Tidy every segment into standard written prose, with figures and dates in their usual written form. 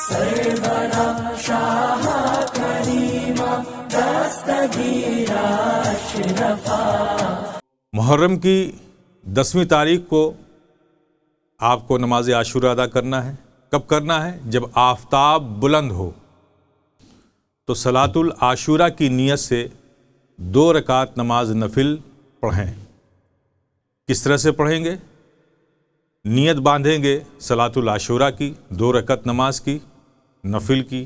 سرورا شاہ کریمہ دستگیرہ اشرفا۔ محرم کی 10ویں تاریخ کو آپ کو نماز عاشورہ ادا کرنا ہے۔ کب کرنا ہے؟ جب آفتاب بلند ہو تو صلاۃ العاشورہ کی نیت سے 2 رکعت نماز نفل پڑھیں۔ کس طرح سے پڑھیں گے؟ نیت باندھیں گے صلاۃ العاشورہ کی 2 رکعت نماز کی نفل کی،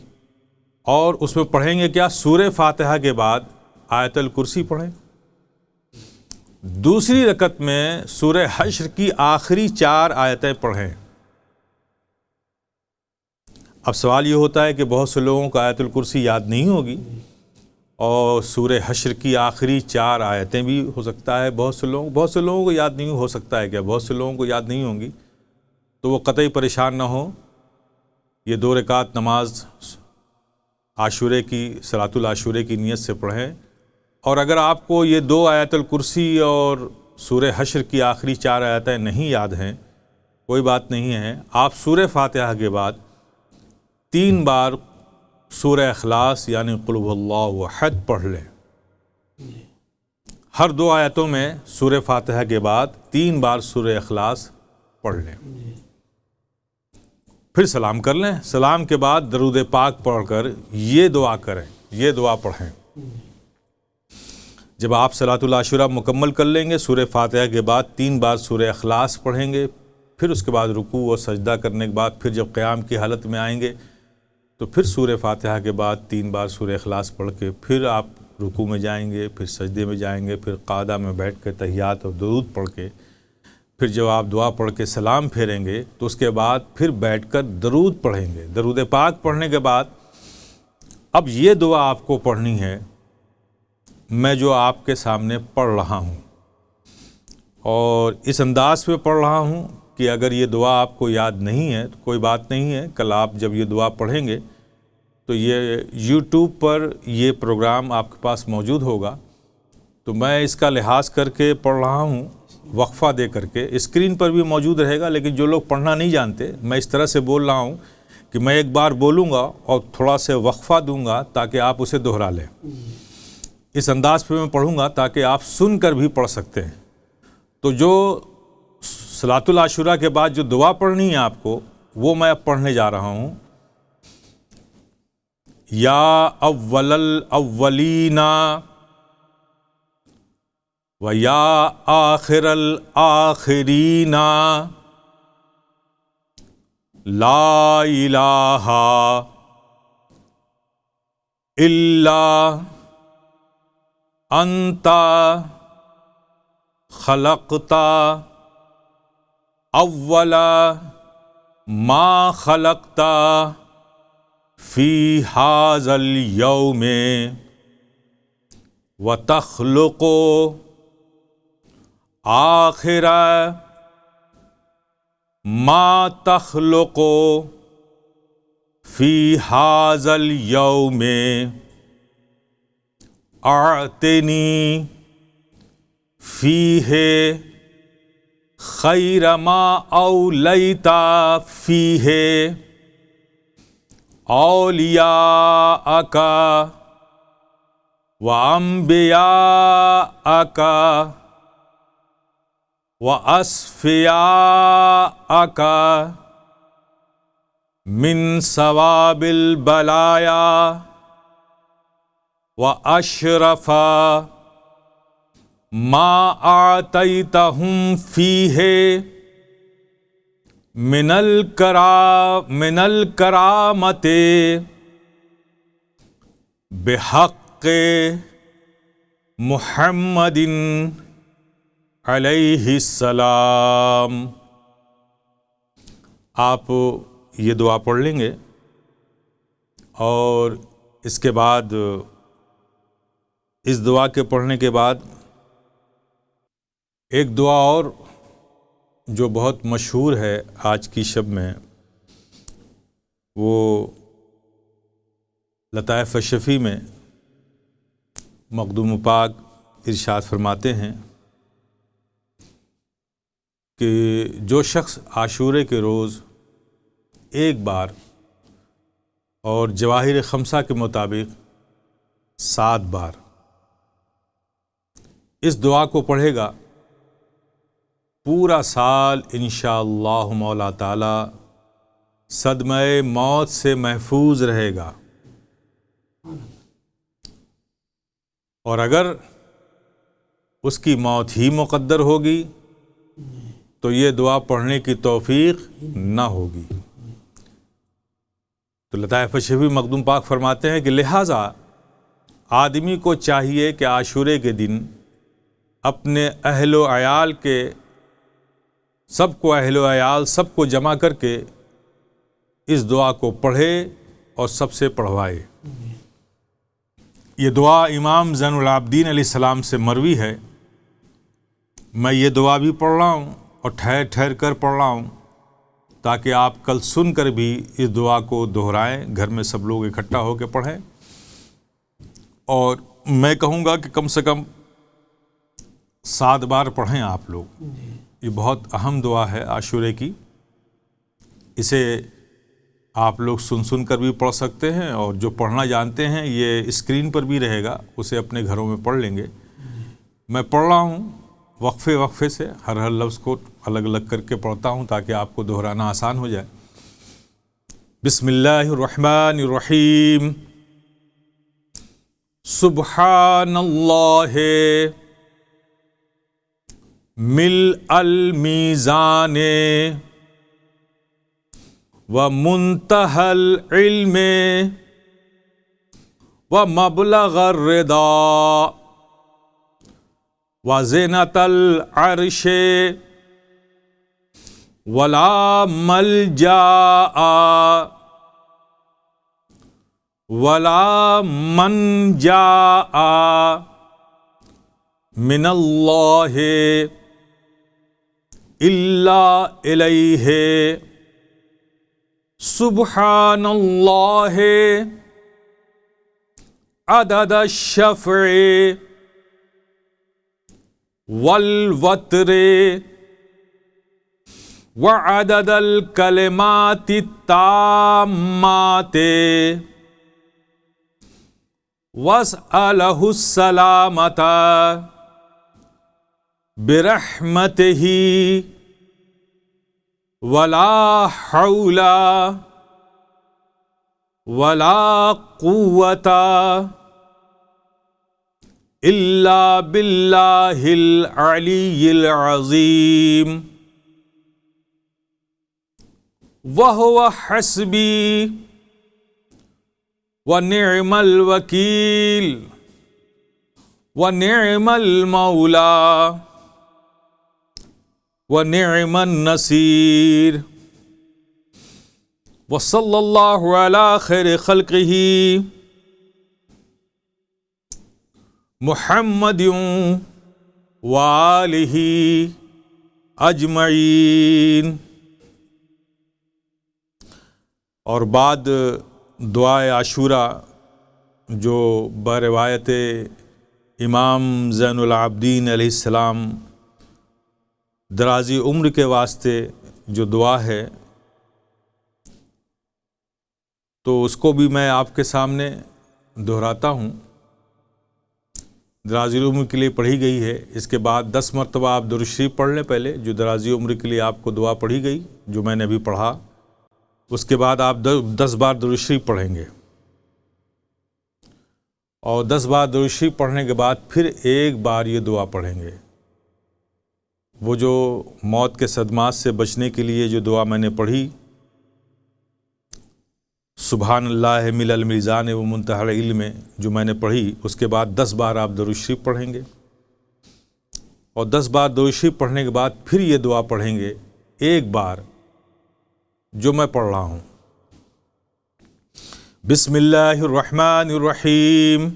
اور اس میں پڑھیں گے کیا؟ سورہ فاتحہ کے بعد آیت الکرسی پڑھیں۔ دوسری رکعت میں سورہ حشر کی آخری 4 آیتیں پڑھیں۔ اب سوال یہ ہوتا ہے کہ بہت سے لوگوں کو آیت الکرسی یاد نہیں ہوگی، اور سورہ حشر کی آخری 4 آیتیں بھی ہو سکتا ہے بہت سے لوگوں کو یاد نہیں ہو سکتا ہے، کیا بہت سے لوگوں کو یاد نہیں ہوں گی، تو وہ قطعی پریشان نہ ہو۔ یہ 2 رکعت نماز عاشورے کی صلاۃ العاشورے کی نیت سے پڑھیں، اور اگر آپ کو یہ 2 آیت الکرسی اور سورہ حشر کی آخری 4 آیتیں نہیں یاد ہیں، کوئی بات نہیں ہے، آپ سورہ فاتحہ کے بعد 3 بار سورہ اخلاص یعنی قل هو اللہ احد پڑھ لیں۔ ہر 2 آیتوں میں سورہ فاتحہ کے بعد 3 بار سورہ اخلاص پڑھ لیں، پھر سلام کر لیں۔ سلام کے بعد درود پاک پڑھ کر یہ دعا کریں، یہ دعا پڑھیں۔ جب آپ صلاۃ العاشورہ مکمل کر لیں گے، سورہ فاتحہ کے بعد 3 بار سورہ اخلاص پڑھیں گے، پھر اس کے بعد رکوع اور سجدہ کرنے کے بعد پھر جب قیام کی حالت میں آئیں گے تو پھر سورہ فاتحہ کے بعد 3 بار سورہ اخلاص پڑھ کے پھر آپ رکوع میں جائیں گے، پھر سجدے میں جائیں گے، پھر قعدہ میں بیٹھ کے تحیات اور درود پڑھ کے پھر جب آپ دعا پڑھ کے سلام پھیریں گے تو اس کے بعد پھر بیٹھ کر درود پڑھیں گے۔ درود پاک پڑھنے کے بعد اب یہ دعا آپ کو پڑھنی ہے، میں جو آپ کے سامنے پڑھ رہا ہوں، اور اس انداز پہ پڑھ رہا ہوں کہ اگر یہ دعا آپ کو یاد نہیں ہے تو کوئی بات نہیں ہے، کل آپ جب یہ دعا پڑھیں گے تو یہ یوٹیوب پر یہ پروگرام آپ کے پاس موجود ہوگا، تو میں اس کا لحاظ کر کے پڑھ رہا ہوں، وقفہ دے کر کے۔ اسکرین پر بھی موجود رہے گا، لیکن جو لوگ پڑھنا نہیں جانتے، میں اس طرح سے بول رہا ہوں کہ میں ایک بار بولوں گا اور تھوڑا سے وقفہ دوں گا تاکہ آپ اسے دہرا لیں۔ اس انداز پہ میں پڑھوں گا تاکہ آپ سن کر بھی پڑھ سکتے ہیں۔ تو جو صلاۃ العاشورہ کے بعد جو دعا پڑھنی ہے آپ کو، وہ میں اب پڑھنے جا رہا ہوں۔ یا اول الاولین و یا آخر الآخرین لا الہ الا انت خلقت اول ما خلقت فی ھذا اليوم وتخلق آخر ما تخلق فی ھذا اليوم اعطنی فیہ خیر ما اولیت فیہ اولیاءک و انبیاءک و اصفیاءک من ثواب البلایا و اشرف ما اعطیتہم فیہ من الکرامت بحق محمد علیہ السلام۔ آپ یہ دعا پڑھ لیں گے، اور اس کے بعد اس دعا کے پڑھنے کے بعد ایک دعا اور جو بہت مشہور ہے آج کی شب میں، وہ لطائف الشفیع میں مخدوم پاک ارشاد فرماتے ہیں کہ جو شخص عاشورے کے روز ایک بار اور جواہر خمسہ کے مطابق 7 بار اس دعا کو پڑھے گا، پورا سال انشاءاللہ مولا تعالی صدمہ موت سے محفوظ رہے گا۔ اور اگر اس کی موت ہی مقدر ہوگی تو یہ دعا پڑھنے کی توفیق نہ ہوگی۔ تو لطائف شفیع مخدوم پاک فرماتے ہیں کہ لہٰذا آدمی کو چاہیے کہ عاشورے کے دن اپنے اہل و عیال سب کو جمع کر کے اس دعا کو پڑھے اور سب سے پڑھوائے۔ یہ دعا امام زین العابدین علیہ السلام سے مروی ہے۔ میں یہ دعا بھی پڑھ رہا ہوں اور ٹھہر ٹھہر کر پڑھ رہا ہوں تاکہ آپ کل سن کر بھی اس دعا کو دہرائیں، گھر میں سب لوگ اکٹھا ہو کے پڑھیں۔ اور میں کہوں گا کہ کم سے کم 7 بار پڑھیں آپ لوگ۔ یہ بہت اہم دعا ہے عاشورے کی، اسے آپ لوگ سن کر بھی پڑھ سکتے ہیں، اور جو پڑھنا جانتے ہیں یہ اسکرین پر بھی رہے گا، اسے اپنے گھروں میں پڑھ لیں گے۔ میں پڑھ رہا ہوں وقفے سے، ہر لفظ کو الگ الگ کر کے پڑھتا ہوں تاکہ آپ کو دہرانا آسان ہو جائے۔ بسم اللہ الرحمن الرحیم۔ سبحان اللہ ملء المیزان ومنتہى العلم ومبلغ الرضا وزینۃ العرش ولا ملجا ولا منجا من اللہ الا الیہ سبحان اللہ عدد الشفع والوتر وعدد الکلمات التامات واسألہ السلامۃ برحمتہ ولا حول ولا قوة الا باللہ العلی العظیم وہو حسبی ونعم الوکیل ونعم المولا ونعم النصیر وصلی اللہ علی خیر خلقہ محمد وآلہ اجمعین۔ اور بعد دعائے عاشورہ جو بروایت امام زین العابدین علیہ السلام درازی عمر کے واسطے جو دعا ہے، تو اس کو بھی میں آپ کے سامنے دہراتا ہوں۔ درازی عمر کے لیے پڑھی گئی ہے، اس کے بعد 10 مرتبہ آپ درود شریف پڑھ لیں پہلے، جو درازی عمر کے لیے آپ کو دعا پڑھی گئی جو میں نے ابھی پڑھا، اس کے بعد آپ 10 بار درود شریف پڑھیں گے، اور 10 بار درود شریف پڑھنے کے بعد پھر ایک بار یہ دعا پڑھیں گے۔ وہ جو موت کے صدمات سے بچنے کے لیے جو دعا میں نے پڑھی، سبحان اللہ ملء المیزان ومنتہى العلم، جو میں نے پڑھی، اس کے بعد 10 بار آپ درود شریف پڑھیں گے، اور 10 بار درود شریف پڑھنے کے بعد پھر یہ دعا پڑھیں گے ایک بار جو میں پڑھ رہا ہوں۔ بسم اللہ الرحمن الرحیم۔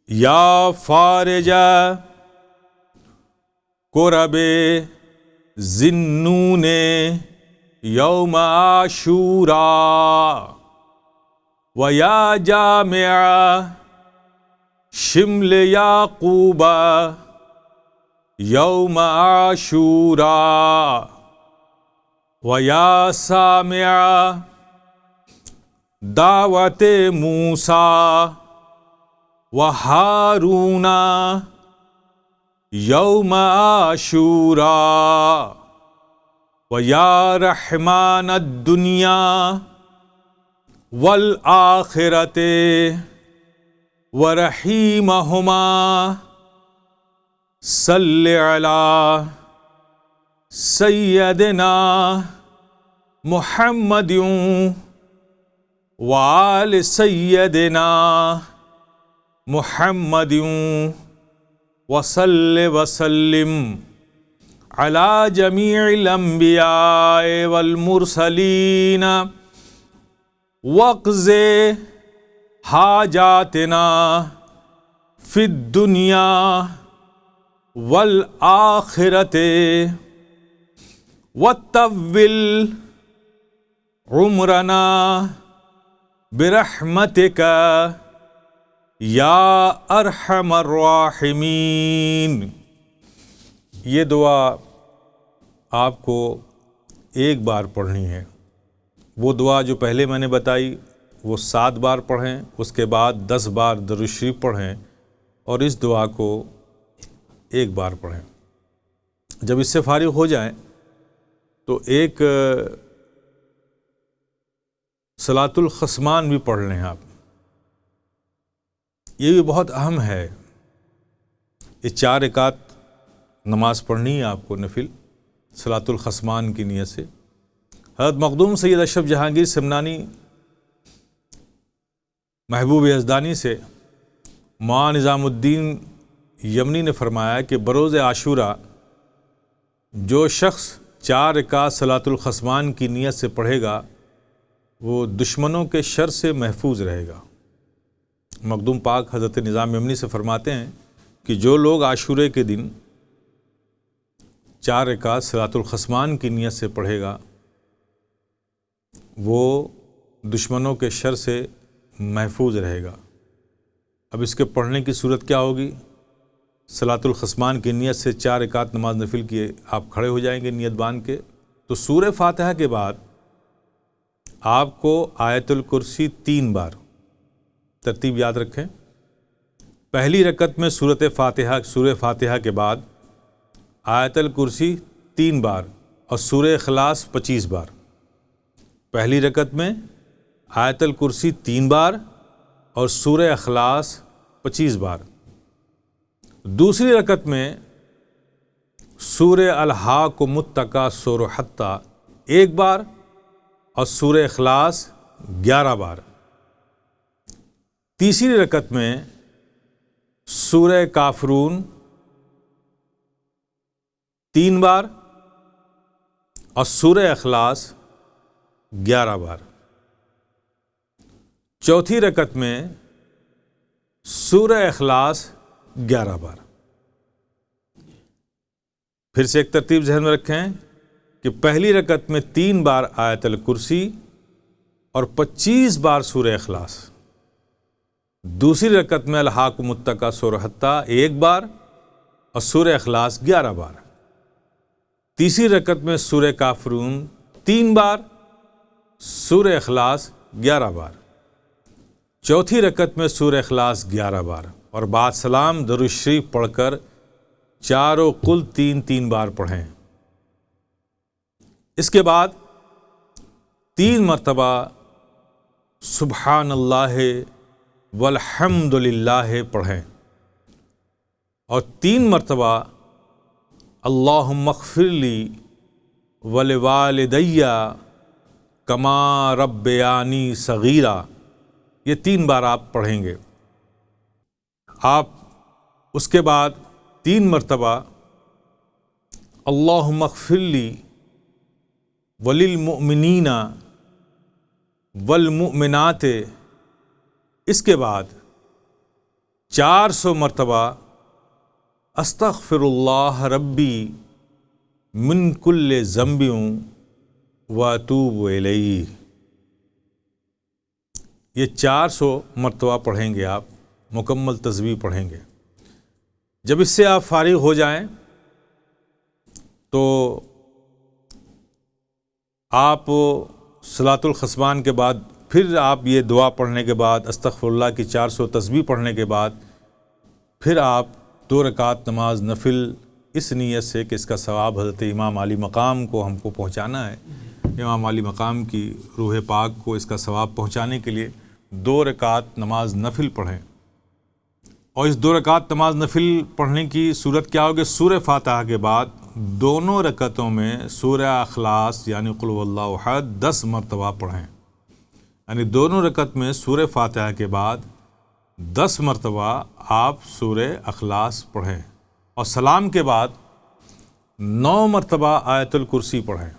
یا فارج کرب ذنون یوم عاشوراء و یا جامع شمل یعقوب یوم عاشوراء و یا سامع دعوت موسیٰ و ہارون یوم عاشوراء و یا رحمان الدنیا والآخرت و رحیمہما صلی علی سیدنا محمد وآل سیدنا محمد وصل وسلم علی جمیع الانبیاء والمرسلین واقض حاجاتنا فی الدنیا والآخرت وطول عمرنا برحمتک یا ارحم الراحمین۔ یہ دعا آپ کو ایک بار پڑھنی ہے۔ وہ دعا جو پہلے میں نے بتائی وہ 7 بار پڑھیں، اس کے بعد 10 بار درود شریف پڑھیں، اور اس دعا کو ایک بار پڑھیں۔ جب اس سے فارغ ہو جائیں تو ایک صلاۃ الخصمان بھی پڑھ لیں آپ۔ یہ بھی بہت اہم ہے۔ یہ 4 رکعت نماز پڑھنی ہے آپ کو نفل، صلاۃ الخصمان کی نیت سے۔ حضرت مخدوم سید اشرف جہانگیر سمنانی محبوب یزدانی سے مولانا نظام الدین یمنی نے فرمایا کہ بروز عاشوراء جو شخص 4 رکعت صلاۃ الخصمان کی نیت سے پڑھے گا وہ دشمنوں کے شر سے محفوظ رہے گا۔ مخدوم پاک حضرت نظام یمنی سے فرماتے ہیں کہ جو لوگ عاشورے کے دن 4 رکعت صلاۃ الخصمان کی نیت سے پڑھے گا وہ دشمنوں کے شر سے محفوظ رہے گا۔ اب اس کے پڑھنے کی صورت کیا ہوگی؟ صلاۃ الخصمان کی نیت سے 4 رکعت نماز نفل کیے آپ کھڑے ہو جائیں گے نیت باندھ کے، تو سورہ فاتحہ کے بعد آپ کو آیت الکرسی 3 بار، ترتیب یاد رکھیں، پہلی رکعت میں سورہ فاتحہ کے بعد آیت الکرسی 3 بار اور سورہ اخلاص 25 بار۔ پہلی رکعت میں آیت الکرسی 3 بار اور سورہ اخلاص 25 بار۔ دوسری رکعت میں سورہ الہاکم التکاثر حتی 1 بار اور سورہ اخلاص 11 بار۔ تیسری رکعت میں سورہ کافرون 3 بار اور سورہ اخلاص 11 بار۔ چوتھی رکعت میں سورہ اخلاص 11 بار۔ پھر سے ایک ترتیب ذہن میں رکھیں کہ پہلی رکعت میں 3 بار آیت الکرسی اور 25 بار سورہ اخلاص، دوسری رکعت میں الہاکم التکاثر حتی 1 بار اور سورہ اخلاص 11 بار، تیسری رکعت میں سورہ کافرون 3 بار، سورہ اخلاص 11 بار، چوتھی رکعت میں سورہ اخلاص 11 بار، اور بعد سلام درود شریف پڑھ کر چاروں کل 3 بار پڑھیں۔ اس کے بعد 3 مرتبہ سبحان اللہ والحمد للہ پڑھیں، اور 3 مرتبہ اللہم اغفر لی ولوالدی کما ربیانی صغیرا، یہ 3 بار آپ پڑھیں گے۔ آپ اس کے بعد 3 مرتبہ اللہم اغفر لی وللمؤمنین والمؤمنات، اس کے بعد 400 مرتبہ استغفر اللہ ربی من کل ذنب واتوب الیہ، یہ 400 مرتبہ پڑھیں گے آپ، مکمل تسبیح پڑھیں گے۔ جب اس سے آپ فارغ ہو جائیں تو آپ صلاۃ الخصمان کے بعد پھر آپ یہ دعا پڑھنے کے بعد استغفر اللہ کی 400 تسبیح پڑھنے کے بعد پھر آپ 2 رکعت نماز نفل اس نیت سے کہ اس کا ثواب حضرت امام علی مقام کو ہم کو پہنچانا ہے، امام علی مقام کی روح پاک کو اس کا ثواب پہنچانے کے لیے 2 رکعت نماز نفل پڑھیں۔ اور اس 2 رکعت نماز نفل پڑھنے کی صورت کیا ہوگی؟ سورہ فاتحہ کے بعد دونوں رکعتوں میں سورہ اخلاص یعنی قل هو اللہ احد 10 مرتبہ پڑھیں، یعنی دونوں رکعت میں سورہ فاتحہ کے بعد 10 مرتبہ آپ سورہ اخلاص پڑھیں، اور سلام کے بعد 9 مرتبہ آیت الکرسی پڑھیں۔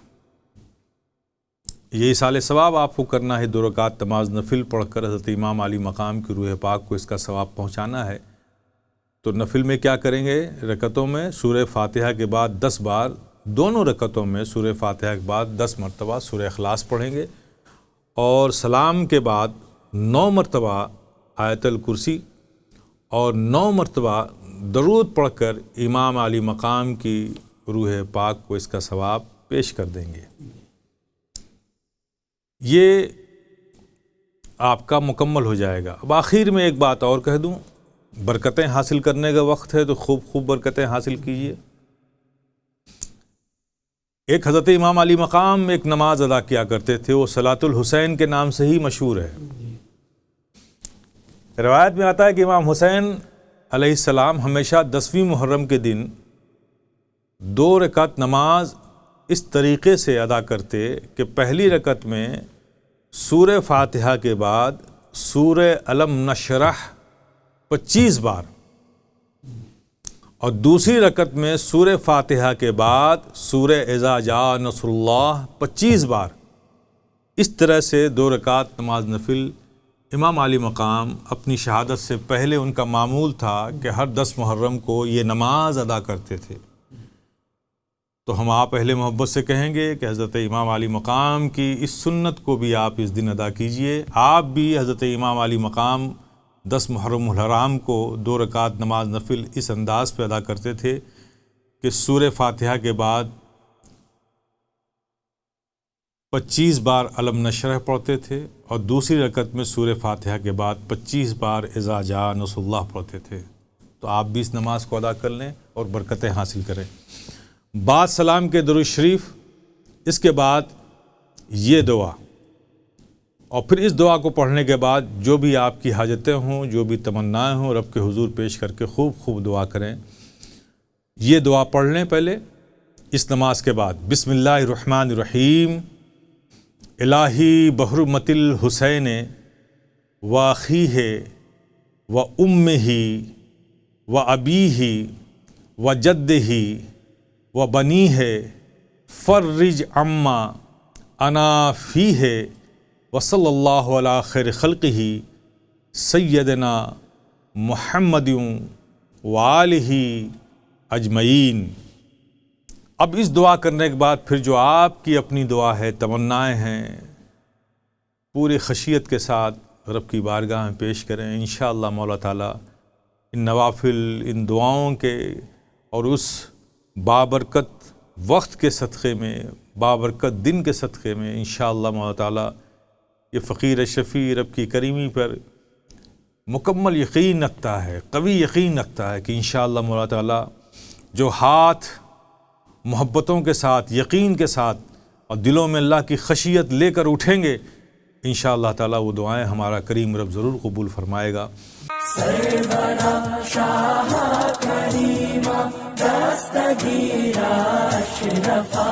یہ ایصال ثواب آپ کو کرنا ہے، 2 رکعت نماز نفل پڑھ کر حضرت امام علی مقام کی روح پاک کو اس کا ثواب پہنچانا ہے۔ تو نفل میں کیا کریں گے؟ رکعتوں میں سورہ فاتحہ کے بعد 10 بار، دونوں رکعتوں میں سورہ فاتحہ کے بعد 10 مرتبہ سورہ اخلاص پڑھیں گے، اور سلام کے بعد 9 مرتبہ آیت الکرسی اور 9 مرتبہ درود پڑھ کر امام علی مقام کی روح پاک کو اس کا ثواب پیش کر دیں گے۔ یہ آپ کا مکمل ہو جائے گا۔ اب آخر میں ایک بات اور کہہ دوں، برکتیں حاصل کرنے کا وقت ہے تو خوب برکتیں حاصل کیجیے۔ ایک حضرت امام علی مقام ایک نماز ادا کیا کرتے تھے، وہ صلاۃ الحسین کے نام سے ہی مشہور ہے۔ روایت میں آتا ہے کہ امام حسین علیہ السلام ہمیشہ 10ویں محرم کے دن 2 رکعت نماز اس طریقے سے ادا کرتے کہ پہلی رکعت میں سورہ فاتحہ کے بعد سورہ الم نشرح 25 بار، اور دوسری رکعت میں سورہ فاتحہ کے بعد سورہ اذا جاء نصر اللہ 25 بار۔ اس طرح سے 2 رکعت نماز نفل امام علی مقام اپنی شہادت سے پہلے ان کا معمول تھا کہ ہر 10 محرم کو یہ نماز ادا کرتے تھے۔ تو ہم آپ اہل محبت سے کہیں گے کہ حضرت امام علی مقام کی اس سنت کو بھی آپ اس دن ادا کیجئے۔ آپ بھی حضرت امام علی مقام 10 محرم الحرام کو 2 رکعت نماز نفل اس انداز پہ ادا کرتے تھے کہ سورہ فاتحہ کے بعد 25 بار علم نشرح پڑھتے تھے، اور دوسری رکعت میں سورہ فاتحہ کے بعد 25 بار اذا جاء نصر اللہ پڑھتے تھے۔ تو آپ بھی اس نماز کو ادا کر لیں اور برکتیں حاصل کریں۔ بعد سلام کے درود شریف، اس کے بعد یہ دعا، اور پھر اس دعا کو پڑھنے کے بعد جو بھی آپ کی حاجتیں ہوں، جو بھی تمنائیں ہوں، رب کے حضور پیش کر کے خوب دعا کریں۔ یہ دعا پڑھ لیں پہلے اس نماز کے بعد۔ بسم اللہ الرحمن الرحیم، الہی بحرمت الحسین و اخیہ و امہ و ابیہ و جدہ و بنیہ فرج عما انا فیہ وصلی اللہ علی خیر خلقہ سیدنا محمد وآلہ اجمعین۔ اب اس دعا کرنے کے بعد پھر جو آپ کی اپنی دعا ہے، تمنائیں ہیں، پوری خشیت کے ساتھ رب کی بارگاہ میں پیش کریں۔ انشاءاللہ مولا تعالیٰ ان نوافل، ان دعاؤں کے اور اس بابرکت وقت کے صدقے میں، بابرکت دن کے صدقے میں انشاءاللہ مولا تعالیٰ یہ فقیر شفیع رب کی کریمی پر مکمل یقین رکھتا ہے، قوی یقین رکھتا ہے کہ انشاءاللہ مولا تعالیٰ جو ہاتھ محبتوں کے ساتھ، یقین کے ساتھ اور دلوں میں اللہ کی خشیت لے کر اٹھیں گے، انشاءاللہ تعالیٰ وہ دعائیں ہمارا کریم رب ضرور قبول فرمائے گا۔ سرورا شاہ کریمہ دستگیر اشرفا